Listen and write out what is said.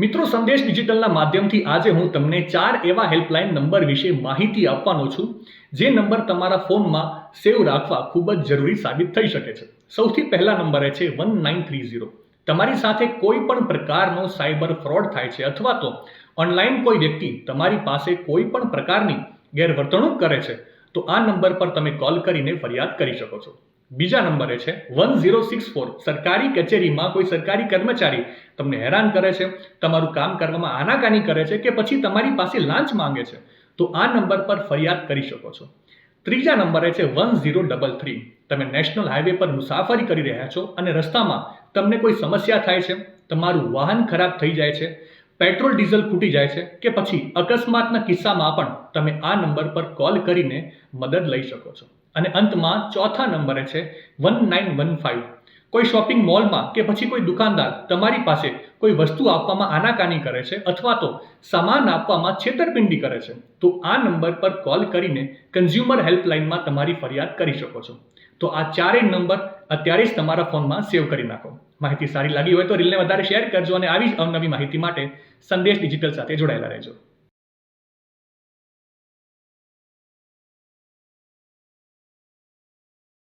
મિત્રો, સંદેશ ડિજિટલના માધ્યમથી આજે હું તમને 4 એવા હેલ્પલાઇન નંબર વિશે માહિતી આપવાનો છું જે નંબર તમારા ફોનમાં સેવ રાખવા ખૂબ જ જરૂરી સાબિત થઈ શકે છે. સૌથી પહેલા નંબર છે 1930. તમારી સાથે કોઈ પણ પ્રકારનો સાયબર ફ્રોડ થાય છે અથવા તો ઓનલાઈન કોઈ વ્યક્તિ તમારી પાસે કોઈ પણ પ્રકારની ગેરવર્તણૂક કરે છે તો આ નંબર પર તમે કોલ કરીને ફરિયાદ કરી શકો છો. બીજા નંબરે છે 1064. સરકારી કચેરીમાં કોઈ સરકારી કર્મચારી તમને હેરાન કરે છે, તમારું કામ કરવામાં આનાકાની કરે છે કે પછી તમારી પાસે લાંચ માંગે છે તો આ નંબર પર ફરિયાદ કરી શકો છો. ત્રીજા નંબરે છે 1033. તમે નેશનલ હાઈવે પર મુસાફરી કરી રહ્યા છો અને રસ્તામાં તમને કોઈ સમસ્યા થાય છે, તમારું વાહન ખરાબ થઈ જાય છે, પેટ્રોલ ડીઝલ ખૂટી જાય છે કે પછી અકસ્માતના કિસ્સામાં પણ તમે આ નંબર પર કોલ કરીને મદદ લઈ શકો છો. અને અંતમાં ચોથા નંબરે છે 1915. કોઈ શોપિંગ મોલમાં કે પછી કોઈ દુકાનદાર તમારી પાસે કોઈ વસ્તુ આપવામાં આનાકાની કરે છે અથવા તો સામાન આપવામાં છેતરપિંડી કરે છે તો આ નંબર પર કોલ કરીને કન્ઝ્યુમર હેલ્પલાઇનમાં તમારી ફરિયાદ કરી શકો છો. તો આ ચારેય નંબર અત્યારે જ તમારા ફોનમાં સેવ કરી નાખો. માહિતી સારી લાગી હોય તો રીલને વધારે શેર કરજો અને આવી જ અવનવી માહિતી માટે સંદેશ ડિજિટલ સાથે જોડાયેલા રહેજો.